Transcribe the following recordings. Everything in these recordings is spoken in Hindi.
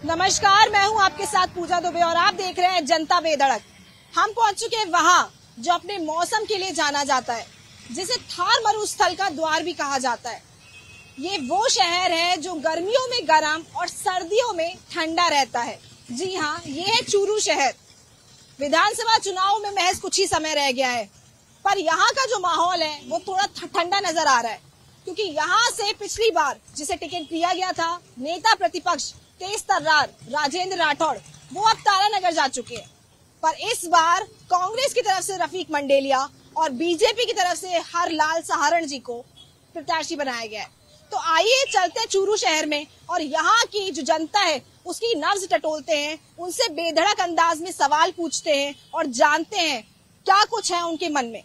नमस्कार, मैं हूं आपके साथ पूजा दुबे और आप देख रहे हैं जनता बेधड़क। हम पहुंच चुके हैं वहां जो अपने मौसम के लिए जाना जाता है, जिसे थार मरुस्थल का द्वार भी कहा जाता है। ये वो शहर है जो गर्मियों में गर्म और सर्दियों में ठंडा रहता है। जी हाँ, ये है चूरू शहर। विधानसभा चुनाव में महज कुछ ही समय रह गया है, पर यहाँ का जो माहौल है वो थोड़ा ठंडा नजर आ रहा है, क्योंकि यहाँ से पिछली बार जिसे टिकट दिया गया था, नेता प्रतिपक्ष तेज तर्रार राजेंद्र राठौड़, वो अब तारानगर जा चुके हैं। पर इस बार कांग्रेस की तरफ से रफीक मंडेलिया और बीजेपी की तरफ से हरलाल सहारण जी को प्रत्याशी बनाया गया है। तो आइए चलते हैं चूरू शहर में और यहाँ की जो जनता है उसकी नब्ज टटोलते हैं, उनसे बेधड़क अंदाज में सवाल पूछते हैं और जानते हैं क्या कुछ है उनके मन में।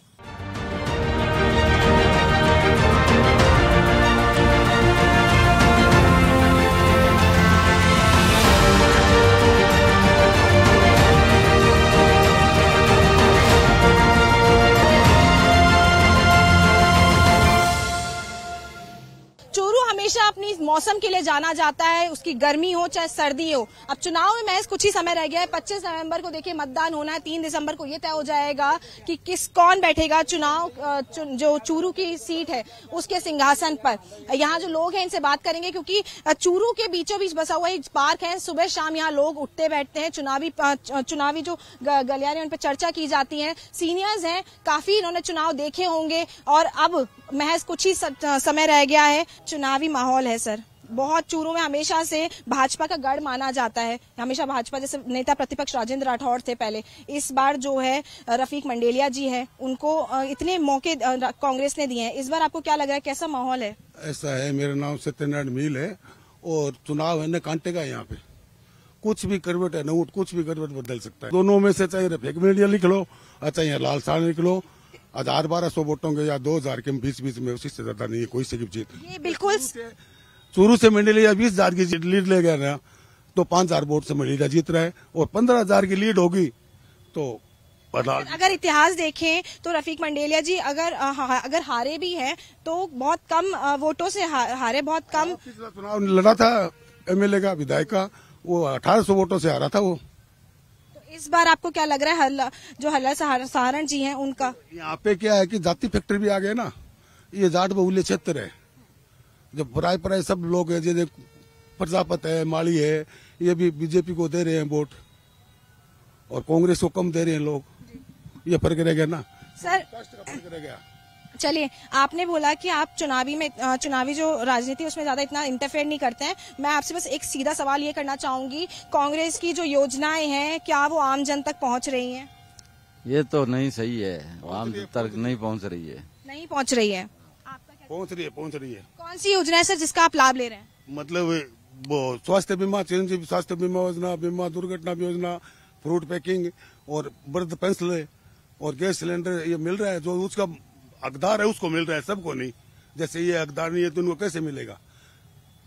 हमेशा अपनी मौसम के लिए जाना जाता है, उसकी गर्मी हो चाहे सर्दी हो। अब चुनाव में महज कुछ ही समय रह गया है। 25 नवंबर को देखिए मतदान होना है, 3 दिसंबर को ये तय हो जाएगा कि कौन बैठेगा चुनाव जो चूरू की सीट है उसके सिंहासन पर। यहाँ जो लोग हैं इनसे बात करेंगे, क्योंकि चूरू के बीचों बीच बसा हुआ एक पार्क है। सुबह शाम यहाँ लोग उठते बैठते हैं, चुनावी जो गलियारे उन पर चर्चा की जाती है। सीनियर्स हैं, काफी इन्होंने चुनाव देखे होंगे और अब महज कुछ ही समय रह गया है। चुनावी माहौल है सर, बहुत चूरू में हमेशा से भाजपा का गढ़ माना जाता है। हमेशा भाजपा, जैसे नेता प्रतिपक्ष राजेंद्र राठौड़ थे पहले, इस बार जो है रफीक मंडेलिया जी है, उनको इतने मौके कांग्रेस ने दिए हैं। इस बार आपको क्या लग रहा है, कैसा माहौल है? ऐसा है, मेरा नाम सत्यनारायण मील है और चुनाव है न कांटे का। यहाँ पे कुछ भी करवट है न कुछ भी करवट बदल सकता है। दोनों में से चाहे रफीक मंडेलिया लिख लो, चाहे लाल सहारण लिख लो। 1200 वोटों के या 2000 के बीच में, उसी से ज्यादा नहीं है कोई से जीत। ये बिल्कुल चूरू से मंडेलिया 20,000 की लीड ले गया ना, तो 5,000 वोट से मंडेलिया जीत रहा है और 15,000 की लीड होगी तो अगर इतिहास देखें तो रफीक मंडेलिया जी अगर हारे भी हैं तो बहुत कम वोटों से हारे, बहुत कम। पिछला चुनाव लड़ा था एमएलए का, विधायक का, वो 1800 वोटों से हारा था वो। इस बार आपको क्या लग रहा है, जो हरलाल सहारण जी हैं उनका? यहाँ पे क्या है कि जाति फैक्टर भी आ गए ना। ये जाट बहुल्य क्षेत्र है, जब पराय सब लोग है, जैसे प्रजापत है, माली है, ये भी बीजेपी को दे रहे हैं वोट और कांग्रेस को कम दे रहे हैं लोग। ये फर्क रह गया ना सर, फर्क रह गया। चलिए, आपने बोला कि आप चुनावी जो राजनीति उसमें ज्यादा इतना इंटरफेयर नहीं करते हैं। मैं आपसे बस एक सीधा सवाल ये करना चाहूंगी, कांग्रेस की जो योजनाएं हैं क्या वो आम जन तक पहुंच रही हैं? ये तो नहीं सही है, आम जन तक नहीं पहुंच रही है। नहीं पहुंच रही है। आपका क्या? पहुंच रही है। कौन सी योजना है सर जिसका आप लाभ ले रहे हैं? मतलब वो स्वास्थ्य बीमा, चिरंजीवी स्वास्थ्य बीमा योजना, बीमा दुर्घटना योजना, फ्रूट पैकिंग और वृद्ध पेंशन और गैस सिलेंडर, ये मिल रहा है। जो उसका हकदार है उसको मिल रहा है, सबको नहीं। जैसे ये हकदार नहीं है तो उनको कैसे मिलेगा?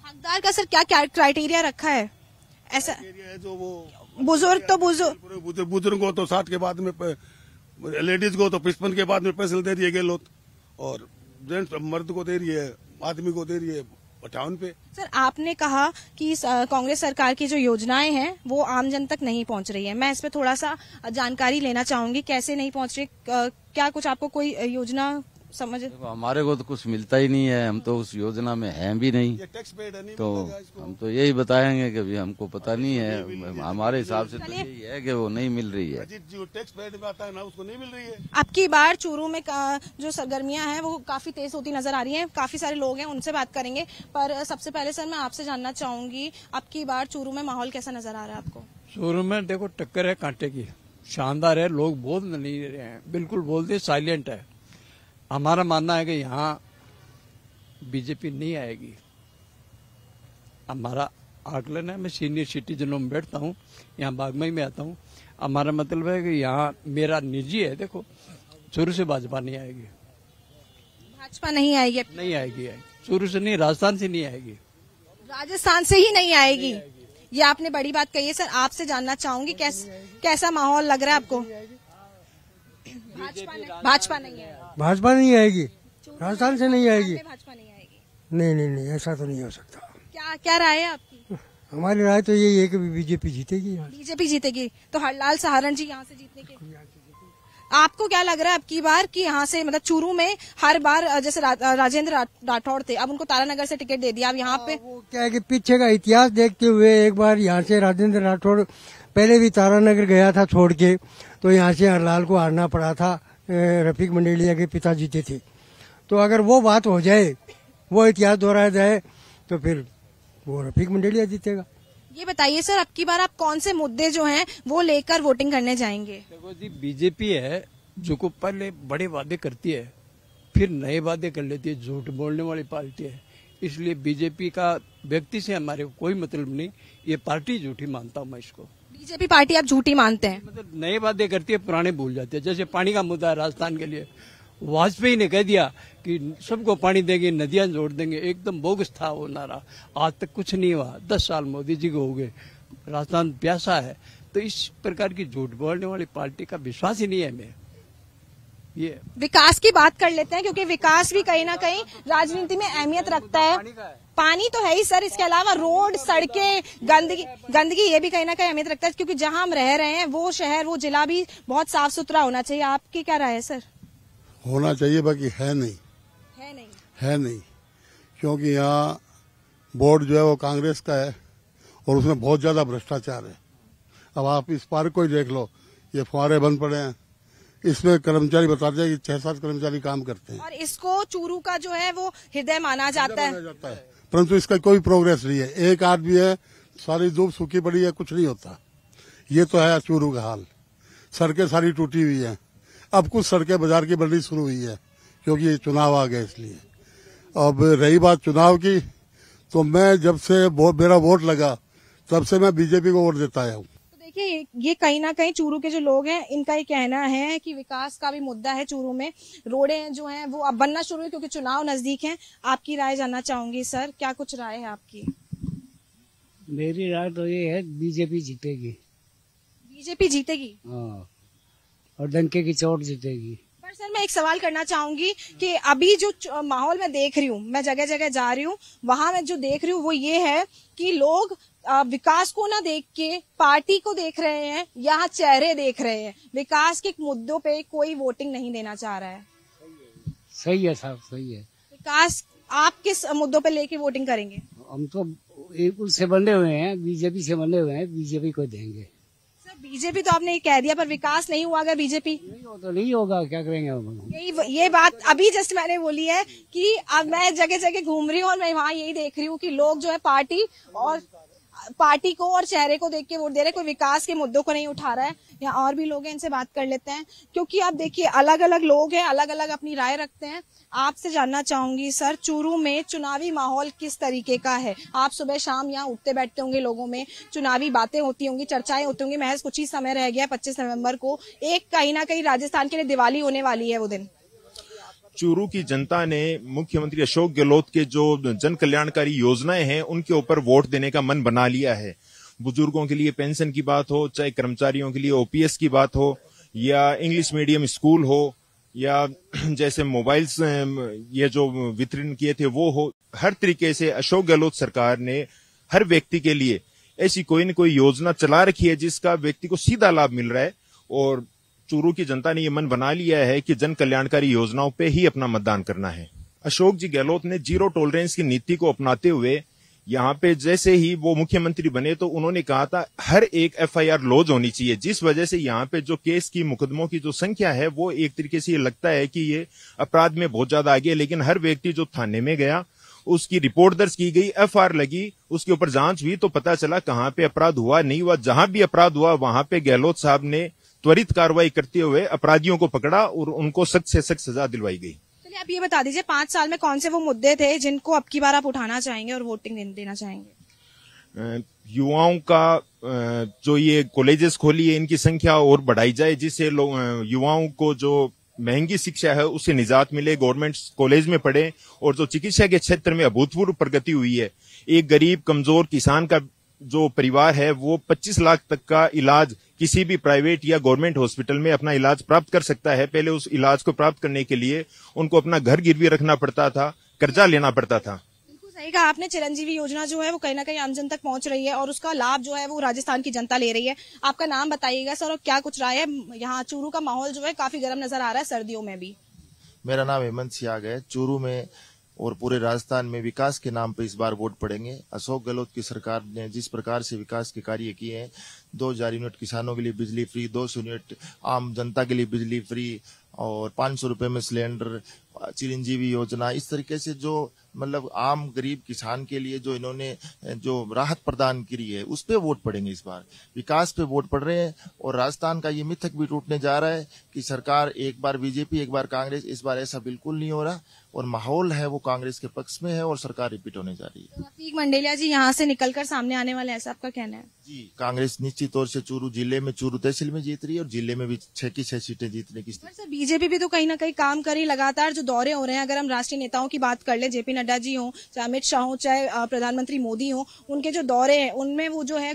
हकदार का सर क्या क्राइटेरिया रखा है? ऐसा है जो वो बुजुर्ग को तो 60 के बाद में, लेडीज को तो 55 के बाद में पेंशन दे रही है गेलोत, और जेंट्स मर्द को दे रही है, आदमी को दे रही है 58 पे। सर, आपने कहा कि कांग्रेस सरकार की जो योजनाएं हैं वो आम जन तक नहीं पहुंच रही है। मैं इस पे थोड़ा सा जानकारी लेना चाहूंगी, कैसे नहीं पहुंच रही? क्या कुछ आपको कोई योजना समझ? हमारे को तो कुछ मिलता ही नहीं है, हम तो उस योजना में हैं भी नहीं, तो हम तो यही बताएंगे कि हमको पता नहीं है। हमारे हिसाब से तो यही है कि वो नहीं मिल रही है। जो टैक्स पेड में आता है ना, उसको नहीं मिल रही है। अब की बार चूरू में जो सरगर्मियां हैं वो काफी तेज होती नजर आ रही हैं। काफी सारे लोग हैं, उनसे बात करेंगे। पर सबसे पहले सर मैं आपसे जानना चाहूंगी, अब की बार चूरू में माहौल कैसा नजर आ रहा है आपको? चूरू में देखो टक्कर है कांटे की, शानदार है। लोग बोल नहीं रहे हैं, बिल्कुल बोलते साइलेंट है। हमारा मानना है कि यहाँ बीजेपी नहीं आएगी। हमारा आकलन है, मैं सीनियर सिटीजनों में बैठता हूँ, यहाँ बागमई में आता हूँ। हमारा मतलब है कि यहाँ मेरा निजी है, देखो चूरू से भाजपा नहीं आएगी। भाजपा नहीं आएगी? नहीं आएगी, चूरू से नहीं, राजस्थान से नहीं आएगी। राजस्थान से ही नहीं आएगी, ये आपने बड़ी बात कही है। सर, आपसे जानना चाहूंगी कैसा माहौल लग रहा है आपको? भाजपा नहीं है। भाजपा नहीं आएगी, राजस्थान से नहीं आएगी। भाजपा नहीं आएगी? नहीं, ऐसा तो नहीं हो सकता। क्या राय है आपकी? हमारी राय तो यही है कि बीजेपी जीतेगी यहाँ। बीजेपी जीतेगी। तो हरलाल सहारण जी यहाँ से जीतने के, आपको क्या लग रहा है अब की बार कि यहाँ से मतलब चूरू में हर बार जैसे राजेंद्र राठौड़ थे, अब उनको तारानगर से टिकट दे दिया, अब यहाँ पे वो क्या है कि पीछे का इतिहास देखते हुए एक बार यहाँ से राजेंद्र राठौड़ पहले भी तारानगर गया था छोड़ के, तो यहाँ से हरलाल को हारना पड़ा था। रफीक मंडेलिया के पिता जीते थे। तो अगर वो बात हो जाए, वो इतिहास दोहराया जाए, तो फिर वो रफीक मंडेलिया जीतेगा। ये बताइए सर, अब की बार आप कौन से मुद्दे जो हैं वो लेकर वोटिंग करने जाएंगे? देखो जी, बीजेपी है जो को पहले बड़े वादे करती है, फिर नए वादे कर लेती है, झूठ बोलने वाली पार्टी है। इसलिए बीजेपी का व्यक्ति से हमारे कोई मतलब नहीं, ये पार्टी झूठी मानता हूँ मैं इसको। बीजेपी पार्टी आप झूठी मानते हैं? मतलब नए वादे करती है, पुराने भूल जाते हैं। जैसे पानी का मुद्दा है राजस्थान के लिए, वाजपेयी ने कह दिया कि सबको पानी देंगे, नदियां जोड़ देंगे, एकदम बोगस था वो नारा। आज तक कुछ नहीं हुआ, 10 साल मोदी जी को हो गए, राजस्थान प्यासा है। तो इस प्रकार की झूठ बोलने वाली पार्टी का विश्वास ही नहीं है हमें। ये विकास की बात कर लेते हैं, क्योंकि विकास भी कहीं ना कहीं राजनीति में अहमियत रखता है। पानी तो है ही सर, इसके अलावा रोड, सड़कें, गंदगी ये भी कहीं ना कहीं अहमियत रखता है, क्योंकि जहां हम रह रहे हैं वो शहर, वो जिला भी बहुत साफ सुथरा होना चाहिए। आपकी क्या राय है सर? होना चाहिए, बाकी है नहीं, है नहीं, क्योंकि यहाँ बोर्ड जो है वो कांग्रेस का है और उसमें बहुत ज्यादा भ्रष्टाचार है। अब आप इस पार्क को ही देख लो, ये फुहारे बंद पड़े हैं, इसमें कर्मचारी बताते हैं कि 6-7 कर्मचारी काम करते हैं, और इसको चूरू का जो है वो हृदय माना जाता है, परंतु इसका कोई प्रोग्रेस नहीं है। एक आदमी है, सारी धूप सूखी पड़ी है, कुछ नहीं होता। ये तो है चूरू का हाल। सड़कें सारी टूटी हुई है। अब कुछ सड़कें बाजार की बननी शुरू हुई है, क्योंकि ये चुनाव आ गए इसलिए। अब रही बात चुनाव की, तो मैं जब से मेरा वोट लगा तब से मैं बीजेपी को वोट देता आया हूँ। तो देखिए, ये कहीं ना कहीं चूरू के जो लोग हैं, इनका ये कहना है कि विकास का भी मुद्दा है चूरू में। रोडें जो हैं वो अब बनना शुरू हुई, क्योंकि चुनाव नजदीक है। आपकी राय जानना चाहूंगी सर, क्या कुछ राय है आपकी? मेरी राय तो ये है, बीजेपी जीतेगी। बीजेपी जीतेगी? हाँ, और डंके की चोट जीतेगी। पर सर मैं एक सवाल करना चाहूंगी कि अभी जो माहौल मैं देख रही हूँ, मैं जगह जगह जा रही हूँ, वहां मैं जो देख रही हूँ वो ये है कि लोग विकास को ना देख के पार्टी को देख रहे हैं, यहाँ चेहरे देख रहे हैं। विकास के मुद्दों पे कोई वोटिंग नहीं देना चाह रहा है। सही है साहब, सही है। विकास आप किस मुद्दों पे लेके वोटिंग करेंगे? हम तो एक उससे बंधे हुए हैं, बीजेपी से बंधे हुए हैं, बीजेपी को देंगे। बीजेपी तो आपने कह दिया, पर विकास नहीं हुआ अगर बीजेपी नहीं हो तो नहीं होगा, क्या करेंगे हम? ये बात अभी जस्ट मैंने बोली है कि अब मैं जगह जगह घूम रही हूँ और मैं वहाँ यही देख रही हूँ कि लोग जो है पार्टी को और चेहरे को देख के वोट दे रहे, कोई विकास के मुद्दों को नहीं उठा रहा है। यहाँ और भी लोग हैं, इनसे बात कर लेते हैं, क्योंकि आप देखिए अलग अलग लोग हैं, अलग अलग अपनी राय रखते हैं। आपसे जानना चाहूंगी सर, चूरू में चुनावी माहौल किस तरीके का है? आप सुबह शाम यहाँ उठते बैठते होंगे, लोगों में चुनावी बातें होती होंगी, चर्चाएं होती होंगी। महज कुछ ही समय रह गया, 25 नवंबर को एक कहीं ना कहीं राजस्थान के लिए दिवाली होने वाली है वो दिन। चूरू की जनता ने मुख्यमंत्री अशोक गहलोत के जो जन कल्याणकारी योजनाएं हैं उनके ऊपर वोट देने का मन बना लिया है। बुजुर्गों के लिए पेंशन की बात हो, चाहे कर्मचारियों के लिए ओपीएस की बात हो, या इंग्लिश मीडियम स्कूल हो, या जैसे मोबाइल्स ये जो वितरण किए थे वो हो, हर तरीके से अशोक गहलोत सरकार ने हर व्यक्ति के लिए ऐसी कोई न कोई योजना चला रखी है जिसका व्यक्ति को सीधा लाभ मिल रहा है। और चूरू की जनता ने ये मन बना लिया है कि जन कल्याणकारी योजनाओं पे ही अपना मतदान करना है। अशोक जी गहलोत ने जीरो टॉलरेंस की नीति को अपनाते हुए यहाँ पे जैसे ही वो मुख्यमंत्री बने तो उन्होंने कहा था हर एक एफआईआर लॉज होनी चाहिए, जिस वजह से यहाँ पे जो केस की मुकदमों की जो संख्या है वो एक तरीके से ये लगता है कि ये अपराध में बहुत ज्यादा आगे है। लेकिन हर व्यक्ति जो थाने में गया, उसकी रिपोर्ट दर्ज की गई, एफआईआर लगी, उसके ऊपर जांच हुई तो पता चला कहाँ पे अपराध हुआ नहीं हुआ। जहां भी अपराध हुआ वहां पे गहलोत साहब ने त्वरित कार्रवाई करते हुए अपराधियों को पकड़ा और उनको सख्त से सख्त सजा दिलवाई गई। चलिए आप ये बता दीजिए, 5 साल में कौन से वो मुद्दे थे जिनको अब की बार आप उठाना चाहेंगे और वोटिंग देना चाहेंगे? युवाओं का जो ये कॉलेजेस खोली है इनकी संख्या और बढ़ाई जाए, जिससे युवाओं को जो महंगी शिक्षा है उससे निजात मिले, गवर्नमेंट कॉलेज में पढ़े। और जो चिकित्सा के क्षेत्र में अभूतपूर्व प्रगति हुई है, एक गरीब कमजोर किसान का जो परिवार है वो 25 लाख तक का इलाज किसी भी प्राइवेट या गवर्नमेंट हॉस्पिटल में अपना इलाज प्राप्त कर सकता है। पहले उस इलाज को प्राप्त करने के लिए उनको अपना घर गिरवी रखना पड़ता था, कर्जा लेना पड़ता था। सही कहा आपने, चिरंजीवी योजना जो है वो कहीं ना कहीं आम जन तक पहुंच रही है और उसका लाभ जो है वो राजस्थान की जनता ले रही है। आपका नाम बताइएगा सर, और क्या कुछ राय है? यहाँ चूरू का माहौल जो है काफी गर्म नजर आ रहा है सर्दियों में भी। मेरा नाम हेमंत सियाग है। चूरू में और पूरे राजस्थान में विकास के नाम पर इस बार वोट पड़ेंगे। अशोक गहलोत की सरकार ने जिस प्रकार से विकास के कार्य किए हैं, 2000 यूनिट किसानों के लिए बिजली फ्री, 200 यूनिट आम जनता के लिए बिजली फ्री और 500 रुपए में सिलेंडर, चिरंजीवी योजना, इस तरीके से जो मतलब आम गरीब किसान के लिए जो इन्होंने जो राहत प्रदान की है, उस पे वोट पड़ेंगे। इस बार विकास पे वोट पड़ रहे हैं और राजस्थान का ये मिथक भी टूटने जा रहा है कि सरकार एक बार बीजेपी एक बार कांग्रेस। इस बार ऐसा बिल्कुल नहीं हो रहा और माहौल है वो कांग्रेस के पक्ष में है और सरकार रिपीट होने जा रही है। रफीक मंडेलिया जी यहाँ से निकलकर सामने आने वाले, ऐसा आपका कहना है? जी, कांग्रेस निश्चित तौर से चूरू जिले में, चूरू तहसील में जीत रही है और जिले में भी 6 की 6 सीटें जीतने की स्थिति। सर बीजेपी भी तो कहीं ना कहीं काम कर रही, लगातार जो दौरे हो रहे हैं, अगर हम राष्ट्रीय नेताओं की बात कर ले, जेपी नड्डा जी हों, चाहे अमित शाह हो, चाहे प्रधानमंत्री मोदी हो, उनके जो दौरे हैं उनमें वो जो है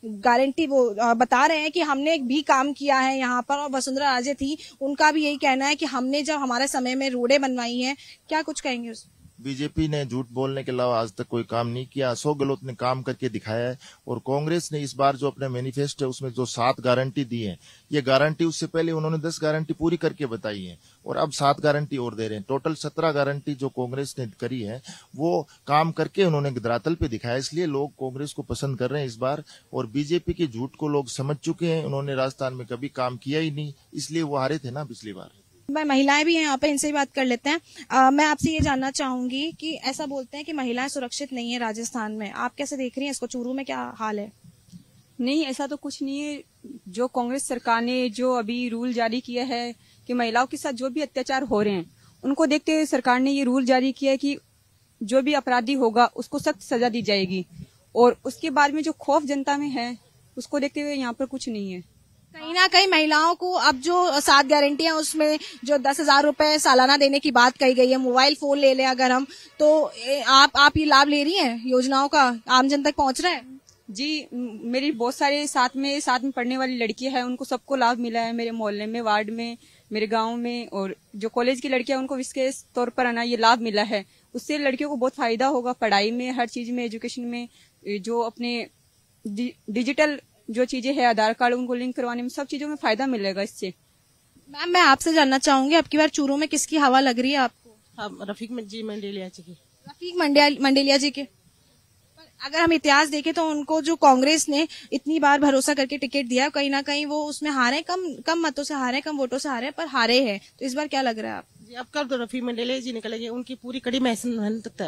गारंटी वो बता रहे हैं कि हमने भी काम किया है यहाँ पर। और वसुंधरा राजे थी, उनका भी यही कहना है कि हमने जब हमारे समय में रोडें बनवाई हैं। क्या कुछ कहेंगे उस? बीजेपी ने झूठ बोलने के अलावा आज तक कोई काम नहीं किया। अशोक गहलोत ने काम करके दिखाया है और कांग्रेस ने इस बार जो अपने मैनिफेस्टो है उसमें जो 7 गारंटी दी है, ये गारंटी उससे पहले उन्होंने 10 गारंटी पूरी करके बताई है और अब 7 गारंटी और दे रहे हैं। टोटल 17 गारंटी जो कांग्रेस ने करी है वो काम करके उन्होंने धरातल पे दिखाया, इसलिए लोग कांग्रेस को पसंद कर रहे हैं इस बार। और बीजेपी के झूठ को लोग समझ चुके हैं, उन्होंने राजस्थान में कभी काम किया ही नहीं, इसलिए वो हारे थे ना पिछली बार। महिलाएं भी हैं यहाँ पे, इनसे भी बात कर लेते हैं। मैं आपसे ये जानना चाहूंगी कि ऐसा बोलते हैं कि महिलाएं सुरक्षित नहीं है राजस्थान में, आप कैसे देख रही हैं इसको? चूरू में क्या हाल है? नहीं, ऐसा तो कुछ नहीं है। जो कांग्रेस सरकार ने जो अभी रूल जारी किया है कि महिलाओं के साथ जो भी अत्याचार हो रहे हैं, उनको देखते हुए सरकार ने ये रूल जारी किया है कि जो भी अपराधी होगा उसको सख्त सजा दी जाएगी। और उसके बाद में जो खौफ जनता में है उसको देखते हुए यहाँ पर कुछ नहीं है। कहीं ना कहीं महिलाओं को अब जो 7 गारंटियां उसमें जो 10,000 रुपए सालाना देने की बात कही गई है, मोबाइल फोन ले ले अगर हम, तो आप ये लाभ ले रही हैं योजनाओं का? आम जन तक पहुंच रहा है? जी, मेरी बहुत सारे साथ में पढ़ने वाली लड़कियां हैं, उनको सबको लाभ मिला है। मेरे मोहल्ले में, वार्ड में, मेरे गांव में, और जो कॉलेज की लड़कियां उनको विशेष तौर पर आना ये लाभ मिला है। उससे लड़कियों को बहुत फायदा होगा पढ़ाई में, हर चीज में, एजुकेशन में। जो अपने डिजिटल जो चीजें हैं, आधार कार्ड उनको लिंक करवाने में, सब चीजों में फायदा मिलेगा इससे। मैम मैं आपसे जानना चाहूंगी, अब की बार चूरू में किसकी हवा लग रही है आपको? रफीक मंडेलिया जी की। रफीक मंडेलिया जी के। अगर हम इतिहास देखें तो उनको जो कांग्रेस ने इतनी बार भरोसा करके टिकट दिया, कहीं ना कहीं वो उसमें हारे, कम मतों से हारे, कम वोटों से हारे, पर हारे हैं। तो इस बार क्या लग रहा है आप? जी, अब कल तो रफीक मंडेलिया जी निकलेंगे, उनकी पूरी कड़ी मेहनत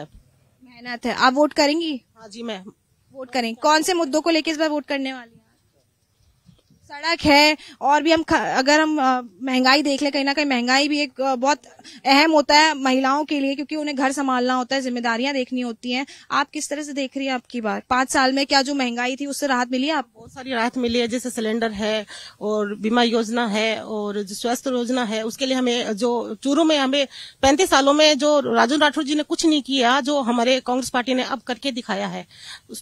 है। आप वोट करेंगी? हाँ जी, मैं वोट करेंगे। कौन से मुद्दों को लेकर इस बार वोट करने वाली हैं? सड़क है, और भी हम अगर हम महंगाई देख ले, कहीं ना कहीं महंगाई भी एक बहुत अहम होता है महिलाओं के लिए, क्योंकि उन्हें घर संभालना होता है, जिम्मेदारियां देखनी होती हैं। आप किस तरह से देख रही है आपकी बार 5 साल में? क्या जो महंगाई थी उससे राहत मिली है आपको? बहुत सारी राहत मिली है, जैसे सिलेंडर है और बीमा योजना है और जो स्वास्थ्य योजना है, उसके लिए हमें जो चूरू में हमें 35 सालों में जो राजू राठौर जी ने कुछ नहीं किया, जो हमारे कांग्रेस पार्टी ने अब करके दिखाया है।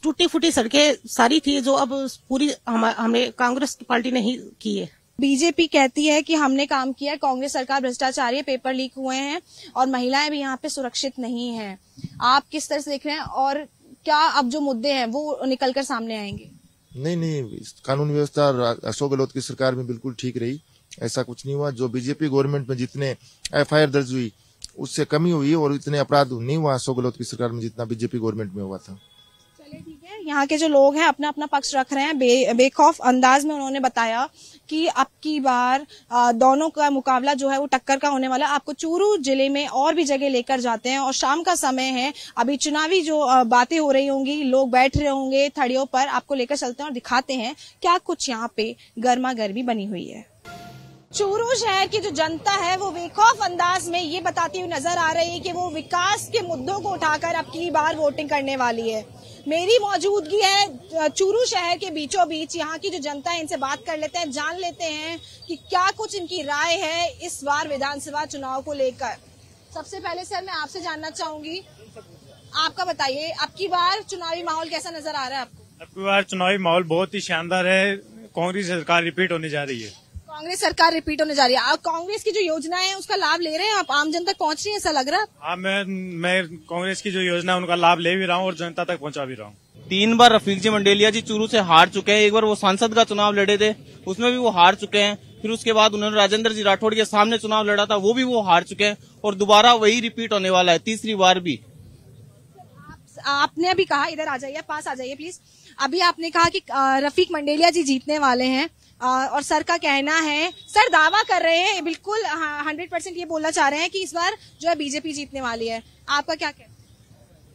टूटी फूटी सड़कें सारी थी जो अब पूरी हमें कांग्रेस पार्टी ने ही की है। बीजेपी कहती है कि हमने काम किया है, कांग्रेस सरकार भ्रष्टाचारी है, पेपर लीक हुए हैं और महिलाएं भी यहाँ पे सुरक्षित नहीं हैं। आप किस तरह से देख रहे हैं, और क्या अब जो मुद्दे हैं वो निकलकर सामने आएंगे? नहीं, कानून व्यवस्था अशोक गहलोत की सरकार में बिल्कुल ठीक रही, ऐसा कुछ नहीं हुआ। जो बीजेपी गवर्नमेंट में जितने FIR दर्ज हुई उससे कमी हुई और इतने अपराध नहीं हुआ अशोक गहलोत की सरकार में जितना बीजेपी गवर्नमेंट में हुआ था। चलिए ठीक है, यहाँ के जो लोग हैं अपना अपना पक्ष रख रहे हैं। बेखौफ अंदाज में उन्होंने बताया कि अब की बार दोनों का मुकाबला जो है वो टक्कर का होने वाला है। आपको चूरू जिले में और भी जगह लेकर जाते हैं और शाम का समय है, अभी चुनावी जो बातें हो रही होंगी, लोग बैठ रहे होंगे थड़ियों पर, आपको लेकर चलते हैं और दिखाते हैं क्या कुछ यहाँ पे गर्मा गर्मी बनी हुई है। चूरू शहर की जो जनता है वो बेखौफ अंदाज में ये बताती हुई नजर आ रही है कि वो विकास के मुद्दों को उठाकर अब की बार वोटिंग करने वाली है। मेरी मौजूदगी है चूरू शहर के बीचों बीच, यहाँ की जो जनता है इनसे बात कर लेते हैं, जान लेते हैं कि क्या कुछ इनकी राय है इस बार विधानसभा चुनाव को लेकर। सबसे पहले सर मैं आपसे जानना चाहूंगी, आपका बताइए अब की बार चुनावी माहौल कैसा नजर आ रहा है आपको? अब की बार चुनावी माहौल बहुत ही शानदार है, कांग्रेस सरकार रिपीट होने जा रही है। कांग्रेस सरकार रिपीट होने जा रही है। आप कांग्रेस की जो योजना है उसका लाभ ले रहे हैं आप, आम जनता तक पहुंच रही है, ऐसा लग रहा है? हाँ, मैं कांग्रेस की जो योजना है उनका लाभ ले भी रहा हूँ और जनता तक पहुंचा भी रहा हूँ। 3 बार रफीक जी मंडेलिया जी चूरू से हार चुके हैं। एक बार वो सांसद का चुनाव लड़े थे, उसमें भी वो हार चुके हैं। फिर उसके बाद उन्होंने राजेंद्र जी राठौड़ के सामने चुनाव लड़ा था, वो भी वो हार चुके हैं और दोबारा वही रिपीट होने वाला है, तीसरी बार भी। आपने अभी कहा, इधर आ जाइए, पास आ जाइए प्लीज। अभी आपने कहा कि रफीक मंडेलिया जी जीतने वाले हैं और सर का कहना है, सर दावा कर रहे हैं बिल्कुल 100% ये बोलना चाह रहे हैं कि इस बार जो है बीजेपी जीतने वाली है। आपका क्या कहना?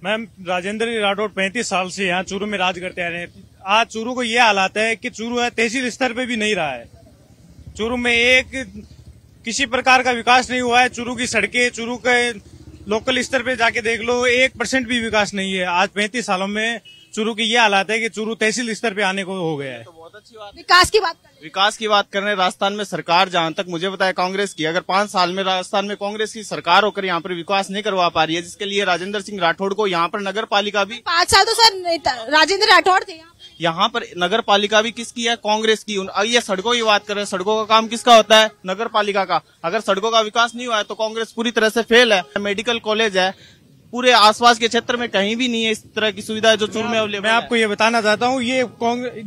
मैम, राजेंद्र राठौड़ 35 साल से यहाँ चूरू में राज करते आ रहे हैं। आज चूरू को ये हालात है कि चूरू है तहसील स्तर पे भी नहीं रहा है। चूरू में किसी प्रकार का विकास नहीं हुआ है। चूरू की सड़कें, चूरू के लोकल स्तर पे जाके देख लो, 1% भी विकास नहीं है। आज 35 सालों में चूरू की ये हालात है कि चूरू तहसील स्तर पे आने को हो गया है। तो बहुत अच्छी बात। विकास की बात कर रहे हैं। राजस्थान में सरकार जहां तक मुझे पता है कांग्रेस की, अगर 5 साल में राजस्थान में कांग्रेस की सरकार होकर यहाँ पर विकास नहीं करवा पा रही है, जिसके लिए राजेंद्र सिंह राठौड़ को यहाँ पर नगर पालिका भी 5 साल तो सर राजेंद्र राठौड़ थे यहाँ पर। नगर पालिका भी किसकी है? कांग्रेस की। ये सड़कों की बात कर रहे हैं, सड़कों का काम किसका होता है? नगर पालिका का। अगर सड़कों का विकास नहीं हुआ है तो कांग्रेस पूरी तरह से फेल है। मेडिकल कॉलेज है, पूरे आसपास के क्षेत्र में कहीं भी नहीं है इस तरह की सुविधा जो चूरू में अवेलेबल। मैं आपको ये बताना चाहता हूँ, ये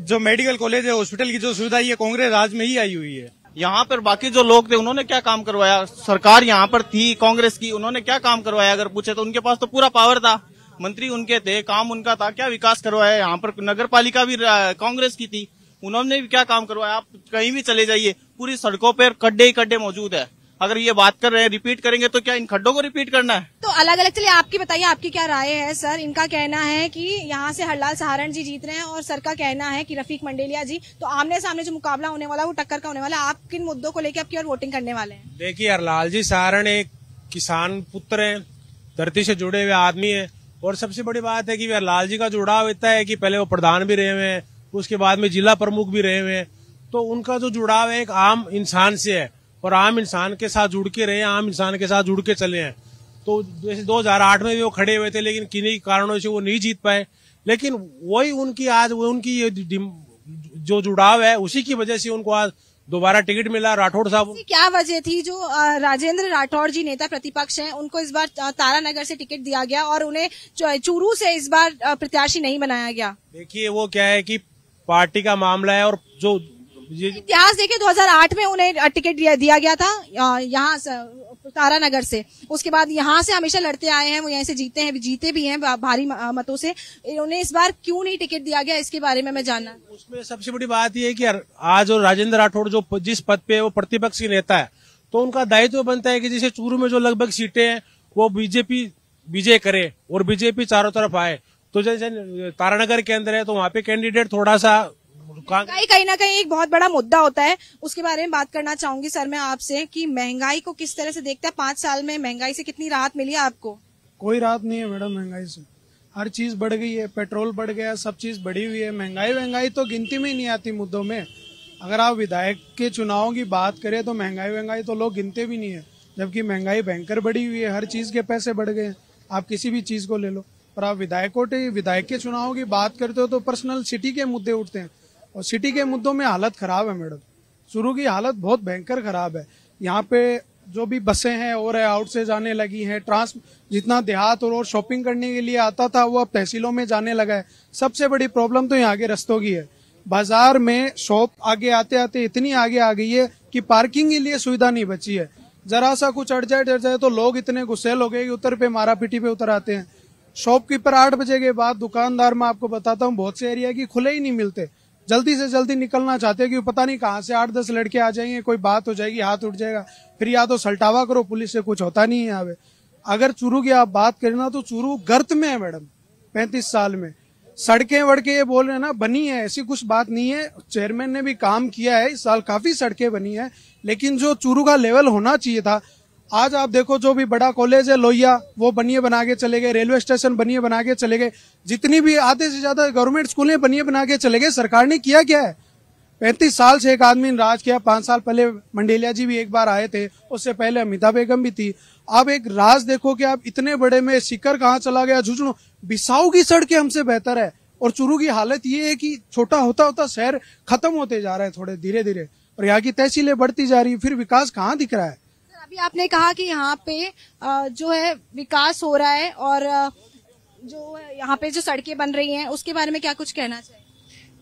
जो मेडिकल कॉलेज है, हॉस्पिटल की जो सुविधा, ये कांग्रेस राज में ही आई हुई है। यहाँ पर बाकी जो लोग थे उन्होंने क्या काम करवाया? सरकार यहाँ पर थी कांग्रेस की, उन्होंने क्या काम करवाया? अगर पूछे तो उनके पास तो पूरा पावर था, मंत्री उनके थे, काम उनका था, क्या विकास करवाया? यहाँ पर नगर पालिका भी कांग्रेस की थी, उन्होंने भी क्या काम करवाया? आप कहीं भी चले जाइए, पूरी सड़कों पर खड्डे ही खड्डे मौजूद है। अगर ये बात कर रहे हैं रिपीट करेंगे तो क्या इन खड्डों को रिपीट करना है? तो अलग अलग, चलिए आपकी बताइए, आपकी क्या राय है सर? इनका कहना है कि यहाँ से हरलाल सहारण जी जीत रहे हैं और सर का कहना है कि रफीक मंडेलिया जी। तो आमने सामने जो मुकाबला होने वाला है वो टक्कर का होने वाला है। आप किन मुद्दों को लेकर आपकी और वोटिंग करने वाले हैं? देखिए, हरलाल जी सहारण एक किसान पुत्र है, धरती से जुड़े हुए आदमी है। और सबसे बड़ी बात है कि हरलाल जी का जुड़ाव इतना है कि पहले वो प्रधान भी रहे हुए हैं, उसके बाद में जिला प्रमुख भी रहे हुए हैं। तो उनका जो जुड़ाव है एक आम इंसान से है और आम इंसान के साथ जुड़ के रहे, आम इंसान के साथ जुड़ के चले हैं। तो जैसे 2008 में भी वो खड़े हुए थे, लेकिन किन्हीं कारणों से वो नहीं जीत पाए। लेकिन वही उनकी आज उनकी जो जुड़ाव है, उसी की वजह से उनको आज दोबारा टिकट मिला। राठौड़ साहब, क्या वजह थी जो राजेंद्र राठौड़ जी नेता प्रतिपक्ष हैं, उनको इस बार तारानगर से टिकट दिया गया और उन्हें चूरू से इस बार प्रत्याशी नहीं बनाया गया? देखिए, वो क्या है कि पार्टी का मामला है और जो इतिहास देखिए, 2008 में उन्हें टिकट दिया गया था यहाँ तारानगर से। उसके बाद यहाँ से हमेशा लड़ते आए हैं, वो यहाँ से जीते भी हैं भारी मतों से। उन्हें इस बार क्यों नहीं टिकट दिया गया, इसके बारे में मैं जानना। उसमें सबसे बड़ी बात यह है कि आज और राजेंद्र राठौड़ जो जिस पद पे वो प्रतिपक्ष के नेता है, तो उनका दायित्व बनता है कि जैसे चूरू में जो लगभग सीटें हैं वो बीजेपी विजय करे और बीजेपी चारों तरफ आए। तो जैसे तारानगर के अंदर है तो वहाँ पे कैंडिडेट थोड़ा सा कहीं ना कहीं एक बहुत बड़ा मुद्दा होता है, उसके बारे में बात करना चाहूंगी सर मैं आपसे कि महंगाई को किस तरह से देखते हैं? 5 साल में महंगाई से कितनी राहत मिली है आपको? कोई राहत नहीं है मैडम, महंगाई से हर चीज बढ़ गई है, पेट्रोल बढ़ गया, सब चीज बढ़ी हुई है। महंगाई तो गिनती में ही नहीं आती मुद्दों में। अगर आप विधायक के चुनावों की बात करें तो महंगाई तो लोग गिनते भी नहीं है, जबकि महंगाई भयंकर बढ़ी हुई है, हर चीज के पैसे बढ़ गए। आप किसी भी चीज को ले लो, पर आप विधायक के चुनावों की बात करते हो तो पर्सनल सिटी के मुद्दे उठते हैं और सिटी के मुद्दों में हालत खराब है मैडम। चूरू की हालत बहुत भयंकर खराब है। यहाँ पे जो भी बसें हैं और आउट से जाने लगी हैं, जितना देहात और शॉपिंग करने के लिए आता था वो अब तहसीलों में जाने लगा है। सबसे बड़ी प्रॉब्लम तो यहाँ के रस्तों की है। बाजार में शॉप आगे आते आते इतनी आगे आ गई है कि पार्किंग के लिए सुविधा नहीं बची है। जरा सा कुछ अड़ जाए तो लोग इतने गुस्सेल हो गए कि उतर पे मारा पीटी पे उतर आते हैं। शॉपकीपर 8 बजे के बाद, दुकानदार मैं आपको बताता हूँ बहुत से एरिया की खुले ही नहीं मिलते, जल्दी से जल्दी निकलना चाहते हैं कि पता नहीं कहाँ से 8-10 लड़के आ जाएंगे, कोई बात हो जाएगी, हाथ उठ जाएगा, फिर या तो सल्टावा करो, पुलिस से कुछ होता नहीं है यहाँ पे। अगर चूरू की आप बात करें ना तो चूरू गर्त में है मैडम। 35 साल में सड़कें वड़के ये बोल रहे हैं ना बनी है, ऐसी कुछ बात नहीं है। चेयरमैन ने भी काम किया है, इस साल काफी सड़कें बनी है, लेकिन जो चूरू का लेवल होना चाहिए था, आज आप देखो जो भी बड़ा कॉलेज है लोहिया, वो बनिए बना के चले गए, रेलवे स्टेशन बनिए बना के चले गए, जितनी भी आधे से ज्यादा गवर्नमेंट स्कूलें बनिए बना के चले गए। सरकार ने किया क्या है? 35 साल से एक आदमी ने राज किया। 5 साल पहले मंडेलिया जी भी एक बार आए थे, उससे पहले अमिता बेगम भी थी। अब एक राज देखो कि आप इतने बड़े में सीकर कहाँ चला गया, झुंझुनू, बिसाऊ की सड़कें हमसे बेहतर है। और चूरू की हालत ये है कि छोटा होता होता शहर खत्म होते जा रहा है थोड़े धीरे धीरे। और यहाँ की तहसीलें बढ़ती जा रही है, फिर विकास कहाँ दिख रहा है? अभी आपने कहा कि यहाँ पे जो है विकास हो रहा है और जो यहाँ पे जो सड़कें बन रही हैं उसके बारे में क्या कुछ कहना चाहिए?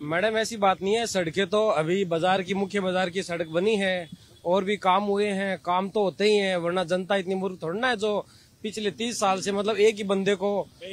मैडम ऐसी बात नहीं है, सड़कें तो अभी बाजार की मुख्य बाजार की सड़क बनी है और भी काम हुए हैं, काम तो होते ही हैं, वरना जनता इतनी मूर्ख थोड़ी ना है जो पिछले 30 साल से मतलब एक ही बंदे को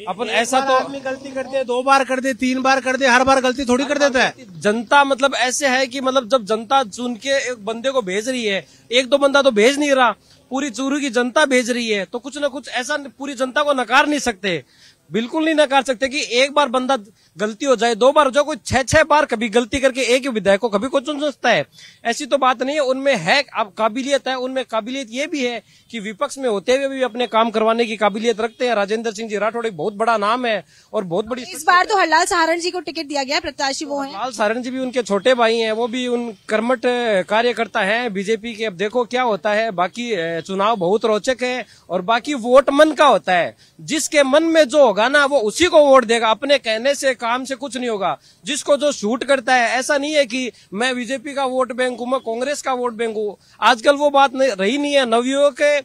अपन ऐसा तो आदमी गलती कर दे, 2 बार कर दे, 3 बार कर दे, हर बार गलती थोड़ी कर देता है। जनता मतलब ऐसे है कि मतलब जब जनता चुन के एक बंदे को भेज रही है, एक दो बंदा तो भेज नहीं रहा, पूरी चूरू की जनता भेज रही है, तो कुछ ना कुछ ऐसा पूरी जनता को नकार नहीं सकते, बिल्कुल नहीं नकार सकते कि एक बार बंदा गलती हो जाए, 2 बार हो जाए, कोई 6-6 बार कभी गलती करके एक ही विधायक को कभी कुछ चुन सकता है, ऐसी तो बात नहीं है। उनमें है अब काबिलियत है, उनमें काबिलियत ये भी है कि विपक्ष में होते हुए भी अपने काम करवाने की काबिलियत रखते हैं। राजेंद्र सिंह जी राठौड़ एक बहुत बड़ा नाम है और बहुत बड़ी, इस बार तो हरलाल सहारण जी को टिकट दिया गया, प्रत्याशी वो हैं। हरलाल सहारण जी भी उनके छोटे भाई हैं, वो भी उन कर्मठ कार्यकर्ता हैं बीजेपी के। अब देखो क्या होता है, बाकी चुनाव बहुत रोचक है और बाकी वोट मन का होता है, जिसके मन में जो होगा ना वो उसी को वोट देगा, अपने कहने से काम से कुछ नहीं होगा, जिसको जो शूट करता है। ऐसा नहीं है कि मैं बीजेपी का वोट बैंक हूं, मैं कांग्रेस का वोट बैंक हूं, आजकल वो बात रही नहीं है। नवयुवक के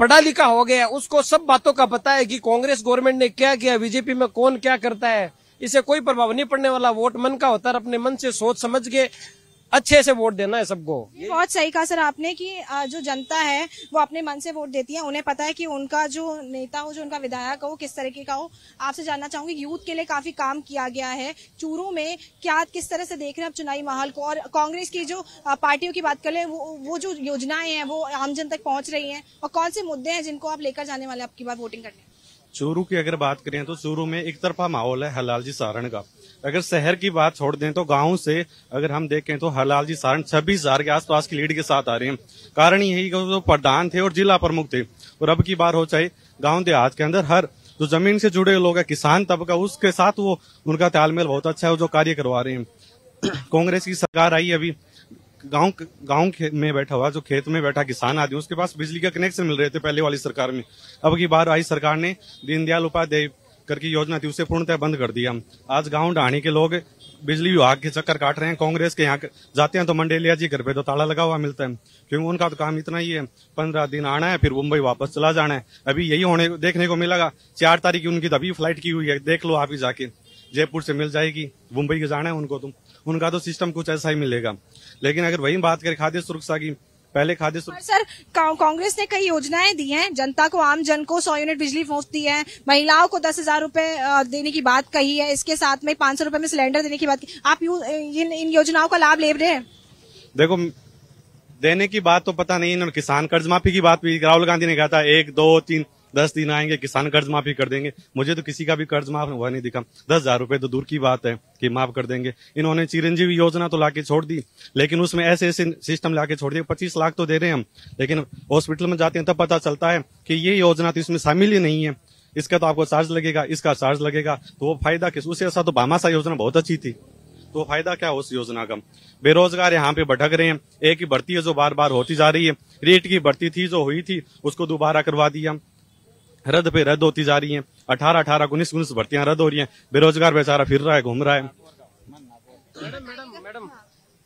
पढ़ा लिखा हो गया, उसको सब बातों का पता है कि कांग्रेस गवर्नमेंट ने क्या किया, बीजेपी में कौन क्या करता है, इसे कोई प्रभाव नहीं पड़ने वाला। वोट मन का होता है, अपने मन से सोच समझ के अच्छे से वोट देना है सबको। बहुत सही कहा सर आपने कि जो जनता है वो अपने मन से वोट देती है, उन्हें पता है कि उनका जो नेता हो, जो उनका विधायक हो, किस तरीके का हो। आपसे जानना चाहूंगी, यूथ के लिए काफी काम किया गया है चूरू में, क्या किस तरह से देख रहे हैं आप चुनावी माहौल को? और कांग्रेस की जो पार्टियों की बात कर ले, वो जो योजनाएं हैं वो आम जन तक पहुंच रही हैं, और कौन से मुद्दे हैं जिनको आप लेकर जाने वाले आपकी बार वोटिंग करने? चूरू की अगर बात करें तो चूरू में एक तरफा माहौल है हरलाल जी सारण का। अगर शहर की बात छोड़ दें तो गांव से अगर हम देखें तो हरलाल जी सारण 26,000 के आसपास की लीड के साथ आ रहे हैं। कारण यही कि वो प्रधान थे और जिला प्रमुख थे, और अब की बार हो चाहे गांव देहात के अंदर हर जो जमीन से जुड़े लोग हैं, किसान तबका, उसके साथ वो उनका तालमेल बहुत अच्छा है, जो कार्य करवा रहे हैं। कांग्रेस की सरकार आई, अभी गांव में बैठा हुआ जो खेत में बैठा किसान आदमी, उसके पास बिजली का कनेक्शन मिल रहे थे पहले वाली सरकार में। अब की बार आई सरकार ने दीनदयाल उपाध्याय करके योजना थी, उसे पूर्णतः बंद कर दिया। आज गांव ढाणी के लोग बिजली विभाग के चक्कर काट रहे हैं, कांग्रेस के यहाँ जाते हैं तो मंडेलिया जी घर पे तो ताला लगा हुआ मिलता है, क्योंकि उनका तो काम इतना ही है, 15 दिन आना है फिर मुंबई वापस चला जाना है। अभी यही होने देखने को मिलेगा। 4 तारीख की उनकी तभी फ्लाइट की हुई है, देख लो आप ही जाके, जयपुर से मिल जाएगी, मुंबई के जाना है उनको, तो उनका तो सिस्टम कुछ ऐसा ही मिलेगा। लेकिन अगर वही बात करें खाद्य सुरक्षा की, पहले खाद्य सर कांग्रेस ने कई योजनाएं दी हैं जनता को, आम जन को 100 यूनिट बिजली मुफ्त दी है, महिलाओं को 10,000 रुपए देने की बात कही है, इसके साथ में 500 रुपए में सिलेंडर देने की बात की। आप इन योजनाओं का लाभ ले रहे हैं? देखो, देने की बात तो पता नहीं, इन्होंने किसान कर्ज माफी की बात भी राहुल गांधी ने कहा था 1, 2, 3, 10 दिन आएंगे किसान कर्ज माफी कर देंगे। मुझे तो किसी का भी कर्ज माफ हुआ नहीं दिखा। 10,000 रुपए तो दूर की बात है कि माफ कर देंगे। इन्होंने चिरंजीवी योजना तो लाके छोड़ दी, लेकिन उसमें ऐसे ऐसे सिस्टम लाके छोड़ दिए। 25 लाख तो दे रहे हैं हम, लेकिन हॉस्पिटल में जाते हैं तब पता चलता है कि ये योजना तो इसमें शामिल ही नहीं है, इसका तो आपको चार्ज लगेगा, इसका चार्ज लगेगा, तो वो फायदा किस? उससे ऐसा तो भामाशाह योजना बहुत अच्छी थी, तो फायदा क्या उस योजना का? बेरोजगार यहाँ पे भटक रहे हैं। एक ही भर्ती है जो बार बार होती जा रही है, रेट की भर्ती थी जो हुई थी उसको दोबारा करवा दिया, रद्द पे रद्द होती जा रही है। 18 19 भर्तियां रद्द हो रही हैं, बेरोजगार बेचारा फिर रहा है, घूम रहा है। मैडम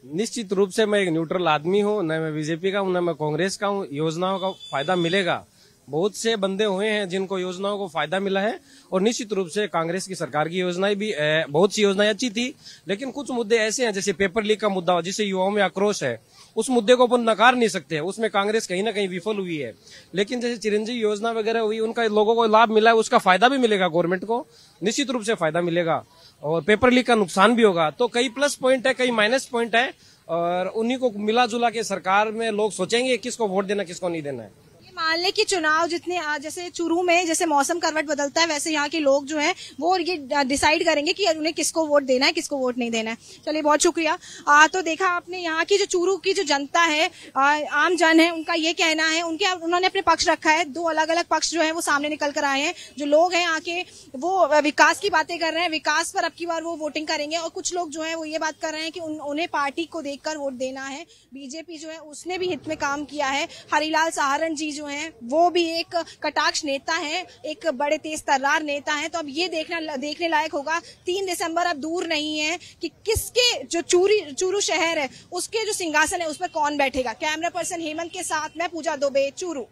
निश्चित रूप से मैं एक न्यूट्रल आदमी हूँ, न मैं बीजेपी का हूँ न मैं कांग्रेस का हूँ। योजनाओं का फायदा मिलेगा, बहुत से बंदे हुए हैं जिनको योजनाओं को फायदा मिला है, और निश्चित रूप से कांग्रेस की सरकार की योजनाएं भी बहुत सी योजनाएं अच्छी थी, लेकिन कुछ मुद्दे ऐसे हैं जैसे पेपर लीक का मुद्दा जिससे युवाओं में आक्रोश है, उस मुद्दे को अपन नकार नहीं सकते, उसमें कांग्रेस कहीं ना कहीं विफल हुई है। लेकिन जैसे चिरंजीवी योजना वगैरह हुई, उनका लोगों को लाभ मिला है, उसका फायदा भी मिलेगा, गवर्नमेंट को निश्चित रूप से फायदा मिलेगा, और पेपर लीक का नुकसान भी होगा। तो कई प्लस पॉइंट है, कई माइनस पॉइंट है, और उन्हीं को मिला जुला के सरकार में लोग सोचेंगे किसको वोट देना किसको नहीं देना है। मान लें कि चुनाव जितने जैसे चूरू में जैसे मौसम करवट बदलता है, वैसे यहाँ के लोग जो हैं वो ये डिसाइड करेंगे कि उन्हें किसको वोट देना है, किसको वोट नहीं देना है। चलिए, बहुत शुक्रिया। तो देखा आपने यहाँ की जो चूरू की जो जनता है, आम जन है, उनका ये कहना है, उन्होंने अपने पक्ष रखा है। 2 अलग अलग पक्ष जो है वो सामने निकल कर आए हैं। जो लोग हैं आके वो विकास की बातें कर रहे हैं, विकास पर अब की बार वो वोटिंग करेंगे, और कुछ लोग जो है वो ये बात कर रहे हैं कि उन्हें पार्टी को देखकर वोट देना है। बीजेपी जो है उसने भी हित में काम किया है। हरिलाल सहारण जी जो हैं वो भी एक कटाक्ष नेता हैं, एक बड़े तेज तर्रार नेता हैं। तो अब ये देखने लायक होगा 3 दिसंबर अब दूर नहीं है कि किसके जो चूरू शहर है उसके जो सिंहासन है उस पर कौन बैठेगा। कैमरा पर्सन हेमंत के साथ मैं पूजा दुबे, चूरू।